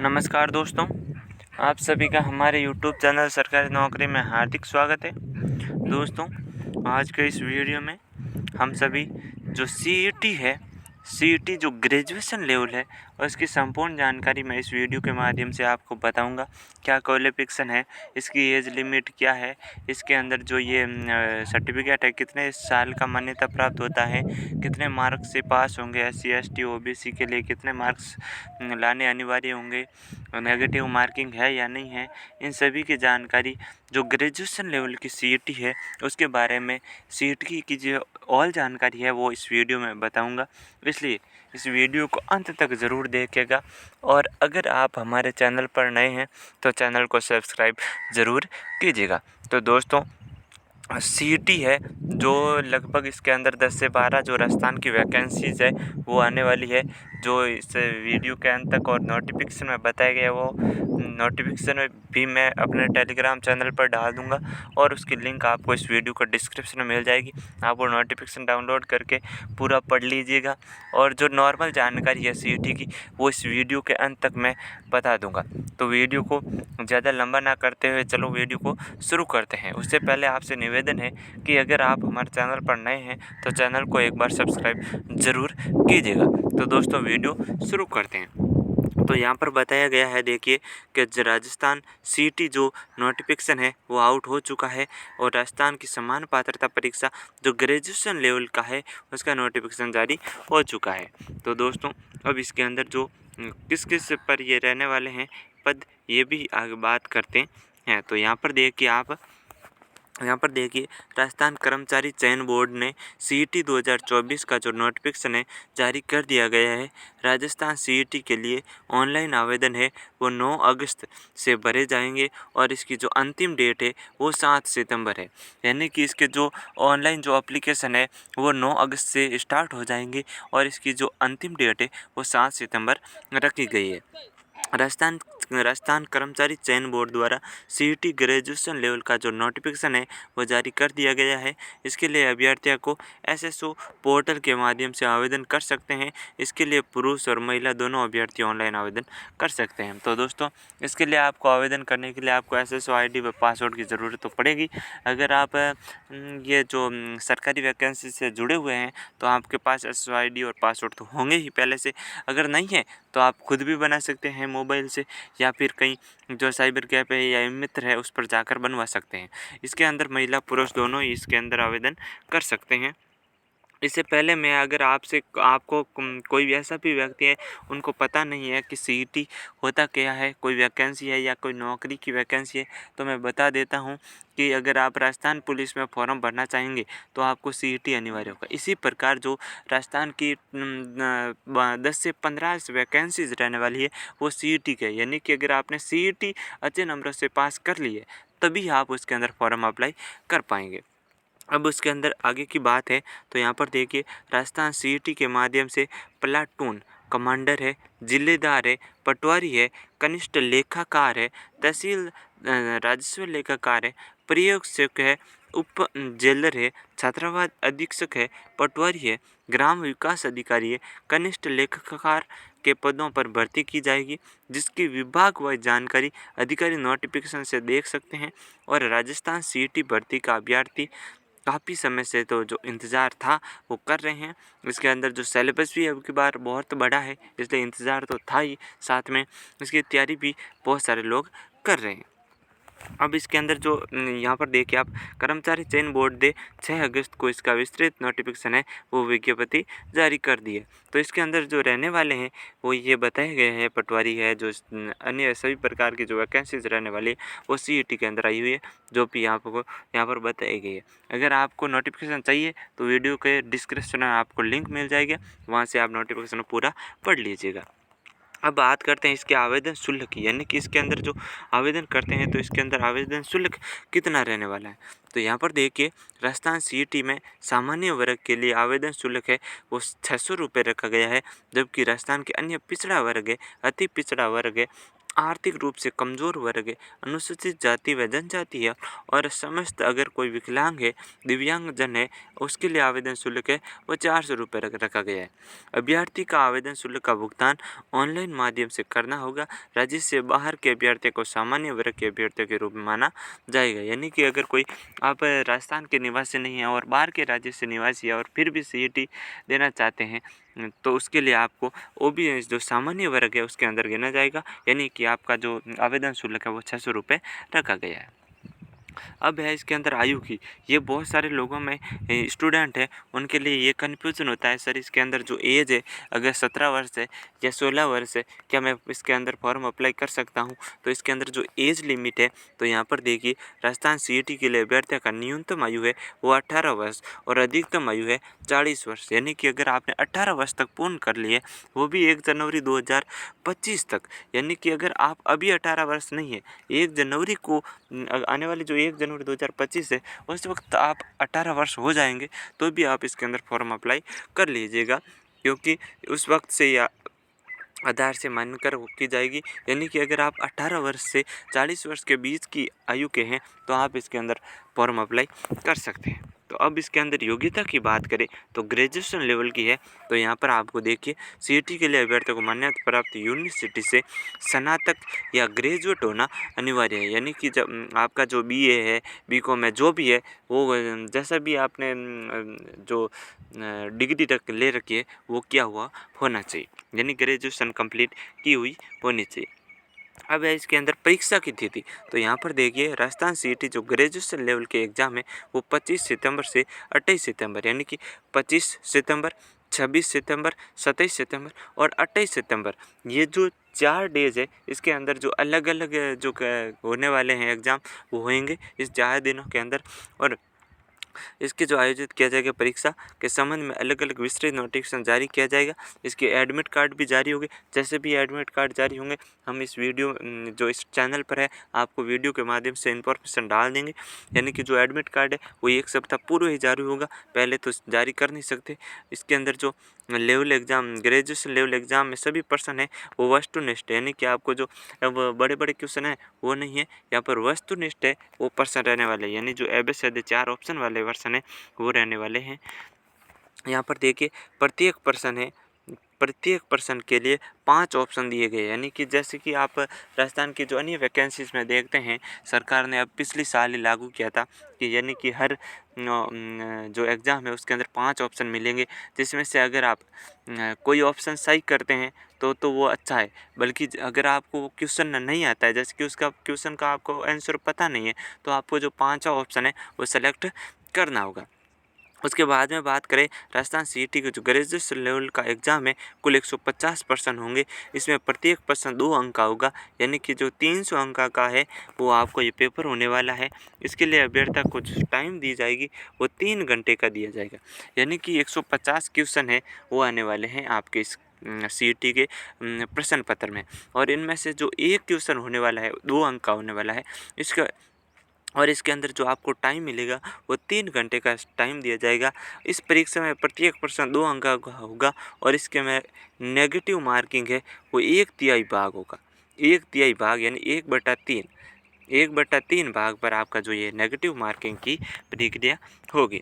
नमस्कार दोस्तों, आप सभी का हमारे यूट्यूब चैनल सरकारी नौकरी में हार्दिक स्वागत है। दोस्तों, आज के इस वीडियो में हम सभी जो सीईटी है, सीईटी जो ग्रेजुएशन लेवल है और इसकी संपूर्ण जानकारी मैं इस वीडियो के माध्यम से आपको बताऊंगा। क्या क्वालिफिकेशन है, इसकी एज लिमिट क्या है, इसके अंदर जो ये सर्टिफिकेट है कितने साल का मान्यता प्राप्त होता है, कितने मार्क्स से पास होंगे, SC ST OBC के लिए कितने मार्क्स लाने अनिवार्य होंगे, नेगेटिव मार्किंग है या नहीं है, इन सभी की जानकारी जो ग्रेजुएशन लेवल की सीईटी है उसके बारे में सीईटी की जो ऑल जानकारी है वो इस वीडियो में बताऊंगा। इसलिए इस वीडियो को अंत तक ज़रूर देखिएगा और अगर आप हमारे चैनल पर नए हैं तो चैनल को सब्सक्राइब ज़रूर कीजिएगा। तो दोस्तों, सीईटी है जो लगभग इसके अंदर 10 से 12 जो राजस्थान की वैकेंसीज़ है वो आने वाली है, जो इस वीडियो के अंत तक और नोटिफिकेशन में बताया गया वो नोटिफिकेशन भी मैं अपने टेलीग्राम चैनल पर डाल दूंगा और उसकी लिंक आपको इस वीडियो को डिस्क्रिप्शन में मिल जाएगी। आप वो नोटिफिकेशन डाउनलोड करके पूरा पढ़ लीजिएगा और जो नॉर्मल जानकारी है सीईटी की वो इस वीडियो के अंत तक मैं बता दूंगा। तो वीडियो को ज़्यादा लंबा ना करते हुए चलो वीडियो को शुरू करते हैं। उससे पहले आपसे निवेदन है कि अगर आप हमारे चैनल पर नए हैं तो चैनल को एक बार सब्सक्राइब ज़रूर कीजिएगा। तो दोस्तों, वीडियो शुरू करते हैं। तो यहाँ पर बताया गया है, देखिए कि राजस्थान सीईटी जो नोटिफिकेशन है वो आउट हो चुका है और राजस्थान की समान पात्रता परीक्षा जो ग्रेजुएशन लेवल का है उसका नोटिफिकेशन जारी हो चुका है। तो दोस्तों, अब इसके अंदर जो किस किस पर ये रहने वाले हैं पद, ये भी आगे बात करते हैं। तो यहाँ पर देखिए राजस्थान कर्मचारी चयन बोर्ड ने सीईटी 2024 का जो नोटिफिकेशन है जारी कर दिया गया है। राजस्थान सीईटी के लिए ऑनलाइन आवेदन है वो 9 अगस्त से भरे जाएंगे और इसकी जो अंतिम डेट है वो 7 सितंबर है। यानी कि इसके जो ऑनलाइन जो एप्लीकेशन है वो 9 अगस्त से स्टार्ट हो जाएंगे और इसकी जो अंतिम डेट है वो 7 सितंबर रखी गई है। राजस्थान कर्मचारी चयन बोर्ड द्वारा सीईटी ग्रेजुएशन लेवल का जो नोटिफिकेशन है वो जारी कर दिया गया है। इसके लिए अभ्यर्थियों को SSO पोर्टल के माध्यम से आवेदन कर सकते हैं। इसके लिए पुरुष और महिला दोनों अभ्यर्थी ऑनलाइन आवेदन कर सकते हैं। तो दोस्तों, इसके लिए आपको आवेदन करने के लिए आपको SSO ID व पासवर्ड की ज़रूरत तो पड़ेगी। अगर आप ये जो सरकारी वैकेंसी से जुड़े हुए हैं तो आपके पास SSO ID और पासवर्ड तो होंगे ही पहले से। अगर नहीं है तो आप खुद भी बना सकते हैं मोबाइल से, या फिर कहीं जो साइबर कैफ़े है या मित्र है उस पर जाकर बनवा सकते हैं। इसके अंदर महिला पुरुष दोनों ही इसके अंदर आवेदन कर सकते हैं। इससे पहले मैं अगर आपको कोई भी ऐसा भी व्यक्ति है उनको पता नहीं है कि सीईटी होता क्या है, कोई वैकेंसी है या कोई नौकरी की वैकेंसी है, तो मैं बता देता हूं कि अगर आप राजस्थान पुलिस में फॉर्म भरना चाहेंगे तो आपको सीईटी अनिवार्य होगा। इसी प्रकार जो राजस्थान की 10 से 15 वैकेंसीज रहने वाली है वो सीईटी के, यानी कि अगर आपने सीईटी अच्छे नंबरों से पास कर ली है तभी आप उसके अंदर फॉर्म अप्लाई कर पाएंगे। अब उसके अंदर आगे की बात है तो यहाँ पर देखिए राजस्थान सीईटी के माध्यम से प्लाटून कमांडर है, जिलेदार है, पटवारी है, कनिष्ठ लेखाकार है, तहसील राजस्व लेखाकार है, प्रयोगशक है, उप जेलर है, छात्रावास अधीक्षक है, पटवारी है, ग्राम विकास अधिकारी है, कनिष्ठ लेखाकार के पदों पर भर्ती की जाएगी, जिसकी विभाग व जानकारी अधिकारी नोटिफिकेशन से देख सकते हैं। और राजस्थान सीईटी भर्ती का अभ्यर्थी काफ़ी समय से तो जो इंतज़ार था वो कर रहे हैं। इसके अंदर जो सिलेबस भी अब की बार बहुत बड़ा है, इसलिए इंतज़ार तो था ही, साथ में इसकी तैयारी भी बहुत सारे लोग कर रहे हैं। अब इसके अंदर जो यहाँ पर देखिए आप, कर्मचारी चयन बोर्ड ने 6 अगस्त को इसका विस्तृत नोटिफिकेशन है वो विज्ञप्ति जारी कर दी है। तो इसके अंदर जो रहने वाले हैं वो ये बताए गए हैं, पटवारी है, जो अन्य सभी प्रकार की जो वैकेंसीज रहने वाली है वो सीईटी के अंदर आई हुई है, जो भी यहाँ पर बताई गई है। अगर आपको नोटिफिकेशन चाहिए तो वीडियो के डिस्क्रिप्शन में आपको लिंक मिल जाएगा, वहाँ से आप नोटिफिकेशन पूरा पढ़ लीजिएगा। अब बात करते हैं इसके आवेदन शुल्क की, यानी कि इसके अंदर जो आवेदन करते हैं तो इसके अंदर आवेदन शुल्क कितना रहने वाला है। तो यहाँ पर देखिए राजस्थान सीईटी में सामान्य वर्ग के लिए आवेदन शुल्क है वो 600 रुपये रखा गया है, जबकि राजस्थान के अन्य पिछड़ा वर्ग है, अति पिछड़ा वर्ग है, आर्थिक रूप से कमज़ोर वर्ग है, अनुसूचित जाति व जनजाति है और समस्त अगर कोई विकलांग है, दिव्यांगजन है, उसके लिए आवेदन शुल्क है वो 400 रुपये रखा गया है। अभ्यर्थी का आवेदन शुल्क का भुगतान ऑनलाइन माध्यम से करना होगा। राज्य से बाहर के अभ्यर्थियों को सामान्य वर्ग के अभ्यर्थियों के रूप में माना जाएगा। यानी कि अगर कोई आप राजस्थान के निवासी नहीं हैं और बाहर के राज्य से निवासी है और फिर भी सीईटी देना चाहते हैं तो उसके लिए आपको ओबीसी जो सामान्य वर्ग है उसके अंदर गिना जाएगा। यानी कि आपका जो आवेदन शुल्क है वो 600 रुपये रखा गया है। अब है इसके अंदर आयु की, ये बहुत सारे लोगों में स्टूडेंट है उनके लिए ये कन्फ्यूज़न होता है सर इसके अंदर जो एज है अगर 17 वर्ष है या 16 वर्ष है, क्या मैं इसके अंदर फॉर्म अप्लाई कर सकता हूँ? तो इसके अंदर जो एज लिमिट है तो यहाँ पर देखिए राजस्थान सीईटी के लिए अभ्यर्थियों का न्यूनतम आयु है वो 18 वर्ष और अधिकतम आयु है 40 वर्ष। यानी कि अगर आपने 18 वर्ष तक पूर्ण कर लिए वो भी 1 जनवरी 2025 तक, यानी कि अगर आप अभी 18 वर्ष नहीं है 1 जनवरी को आने वाली जो 1 जनवरी 2025 है उस वक्त आप 18 वर्ष हो जाएंगे तो भी आप इसके अंदर फॉर्म अप्लाई कर लीजिएगा, क्योंकि उस वक्त से या आधार से मान्यता की जाएगी। यानी कि अगर आप 18 वर्ष से 40 वर्ष के बीच की आयु के हैं तो आप इसके अंदर फॉर्म अप्लाई कर सकते हैं। तो अब इसके अंदर योग्यता की बात करें तो ग्रेजुएशन लेवल की है। तो यहाँ पर आपको देखिए सीईटी के लिए अभ्यर्थियों को मान्यता प्राप्त यूनिवर्सिटी से स्नातक या ग्रेजुएट होना अनिवार्य है। यानी कि जब आपका जो बीए है, बीकॉम है, जो भी है वो जैसा भी आपने जो डिग्री तक ले रखी है वो क्या हुआ होना चाहिए, यानी ग्रेजुएशन कंप्लीट की हुई होनी चाहिए। अब है इसके अंदर परीक्षा की तिथि। तो यहाँ पर देखिए राजस्थान सीईटी जो ग्रेजुएशन लेवल के एग्ज़ाम है वो 25 सितंबर से 28 सितंबर, यानी कि 25 सितंबर, 26 सितंबर, 27 सितंबर और 28 सितंबर, ये जो 4 डेज है इसके अंदर जो अलग अलग जो होने वाले हैं एग्ज़ाम वो होंगे इस 4 दिनों के अंदर। और इसके जो आयोजित किया जाएगा परीक्षा के संबंध में अलग अलग विस्तृत नोटिफिकेशन जारी किया जाएगा। इसके एडमिट कार्ड भी जारी होंगे। जैसे भी एडमिट कार्ड जारी होंगे हम इस वीडियो जो इस चैनल पर है आपको वीडियो के माध्यम से इन्फॉर्मेशन डाल देंगे। यानी कि जो एडमिट कार्ड है वो 1 सप्ताह पूर्व ही जारी होगा, पहले तो जारी कर नहीं सकते। इसके अंदर जो level exam graduation level exam में सभी पर्सन है वो वस्तुनिष्ठ है, यानी कि आपको जो अब बड़े बड़े क्वेश्चन है वो नहीं है, यहाँ पर वस्तुनिष्ठ है वो पर्सन रहने वाले, यानी जो ABCD 4 ऑप्शन वाले वर्सन है वो रहने वाले हैं। यहाँ पर देखिए प्रत्येक पर्सन के लिए 5 ऑप्शन दिए गए, यानी कि जैसे कि आप राजस्थान की जो अन्य वैकेंसीज में देखते हैं सरकार ने अब पिछले साल ही लागू किया था कि यानी कि हर जो एग्ज़ाम है उसके अंदर 5 ऑप्शन मिलेंगे, जिसमें से अगर आप कोई ऑप्शन सही करते हैं तो वो अच्छा है, बल्कि अगर आपको वो क्वेश्चन नहीं आता है जैसे कि उसका क्वेश्चन का आपको आंसर पता नहीं है तो आपको जो 5वां ऑप्शन है वो सेलेक्ट करना होगा। उसके बाद में बात करें राजस्थान सीईटी के जो ग्रेजुएशन लेवल का एग्ज़ाम है कुल 150 पर्सन होंगे। इसमें प्रत्येक पर्सन 2 अंक का होगा, यानी कि जो 300 अंक का है वो आपको ये पेपर होने वाला है। इसके लिए अभ्यर्थी को जो टाइम दी जाएगी वो 3 घंटे का दिया जाएगा, यानी कि 150 क्वेश्चन है वो आने वाले हैं आपके इस सीईटी के प्रश्न पत्र में। और इनमें से जो एक क्वेश्चन होने वाला है 2 अंक का होने वाला है इसका, और इसके अंदर जो आपको टाइम मिलेगा वो 3 घंटे का टाइम दिया जाएगा। इस परीक्षा में प्रत्येक प्रश्न 2 अंक का होगा और इसके में नेगेटिव मार्किंग है वो 1/3 भाग होगा। 1/3 भाग यानी 1/3 भाग पर आपका जो ये नेगेटिव मार्किंग की प्रक्रिया होगी।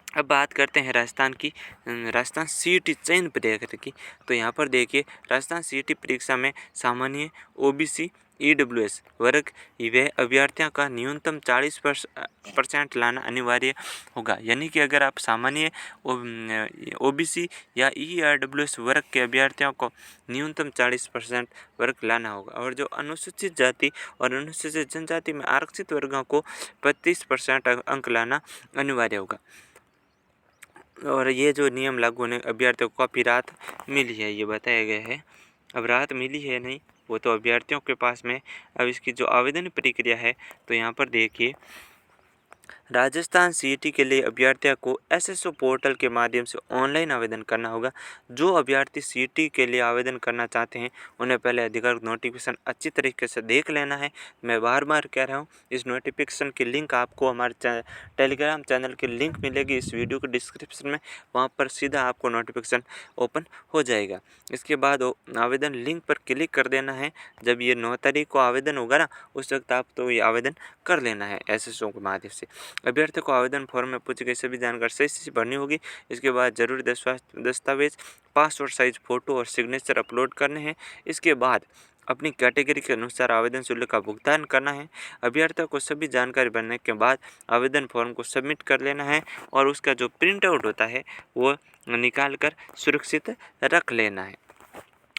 अब बात करते हैं राजस्थान सीईटी चयन प्रक्रिया की। तो यहाँ पर देखिए राजस्थान सीईटी परीक्षा में सामान्य ओबीसी ईडब्ल्यूएस वर्ग व अभ्यर्थियों का न्यूनतम 40% लाना अनिवार्य होगा, यानी कि अगर आप सामान्य ओबीसी या ईडब्ल्यूएस वर्ग के अभ्यर्थियों को न्यूनतम 40% वर्ग लाना होगा, और जो अनुसूचित जाति और अनुसूचित जनजाति में आरक्षित वर्गों को 25% अंक लाना अनिवार्य होगा। और ये जो नियम लागू होने अभ्यर्थियों को काफ़ी राहत मिली है ये बताया गया है। अब राहत मिली है नहीं वो तो अभ्यर्थियों के पास में। अब इसकी जो आवेदन प्रक्रिया है तो यहाँ पर देखिए राजस्थान सीईटी के लिए अभ्यर्थियों को एसएसओ पोर्टल के माध्यम से ऑनलाइन आवेदन करना होगा। जो अभ्यर्थी सीईटी के लिए आवेदन करना चाहते हैं उन्हें पहले अधिकृत नोटिफिकेशन अच्छी तरीके से देख लेना है। मैं बार बार कह रहा हूँ, इस नोटिफिकेशन की लिंक आपको हमारे टेलीग्राम चैनल की लिंक मिलेगी इस वीडियो के डिस्क्रिप्शन में, वहाँ पर सीधा आपको नोटिफिकेशन ओपन हो जाएगा। इसके बाद आवेदन लिंक पर क्लिक कर देना है। जब ये 9 तारीख को आवेदन होगा ना, उस वक्त आप तो ये आवेदन कर लेना है एसएसओ के माध्यम से। अभ्यर्थी को आवेदन फॉर्म में पूछी गई सभी जानकारी सही से भरनी होगी। इसके बाद जरूरी दस्तावेज, पासपोर्ट साइज फ़ोटो और सिग्नेचर अपलोड करने हैं। इसके बाद अपनी कैटेगरी के अनुसार आवेदन शुल्क का भुगतान करना है। अभ्यर्थियों को सभी जानकारी भरने के बाद आवेदन फॉर्म को सबमिट कर लेना है और उसका जो प्रिंट आउट होता है वो निकाल कर सुरक्षित रख लेना है।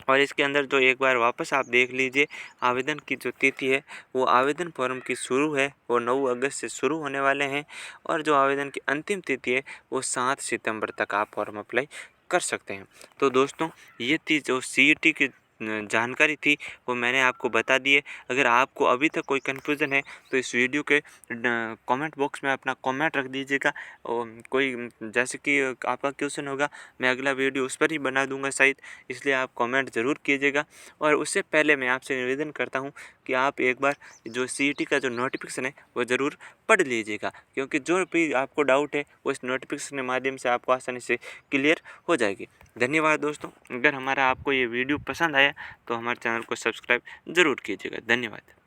और इसके अंदर जो एक बार वापस आप देख लीजिए, आवेदन की जो तिथि है वो आवेदन फॉर्म की शुरू है वो 9 अगस्त से शुरू होने वाले हैं और जो आवेदन की अंतिम तिथि है वो 7 सितंबर तक आप फॉर्म अप्लाई कर सकते हैं। तो दोस्तों, ये थी जो सीईटी की जानकारी थी वो मैंने आपको बता दी है। अगर आपको अभी तक कोई कन्फ्यूज़न है तो इस वीडियो के कमेंट बॉक्स में अपना कमेंट रख दीजिएगा। और कोई जैसे कि आपका क्वेश्चन होगा, मैं अगला वीडियो उस पर ही बना दूंगा शायद, इसलिए आप कमेंट ज़रूर कीजिएगा। और उससे पहले मैं आपसे निवेदन करता हूं कि आप एक बार जो सीईटी का जो नोटिफिकेशन है वो ज़रूर पढ़ लीजिएगा, क्योंकि जो भी आपको डाउट है वो इस नोटिफिकेशन के माध्यम से आपको आसानी से क्लियर हो जाएगी। धन्यवाद दोस्तों। अगर हमारा आपको ये वीडियो पसंद आया तो हमारे चैनल को सब्सक्राइब ज़रूर कीजिएगा। धन्यवाद।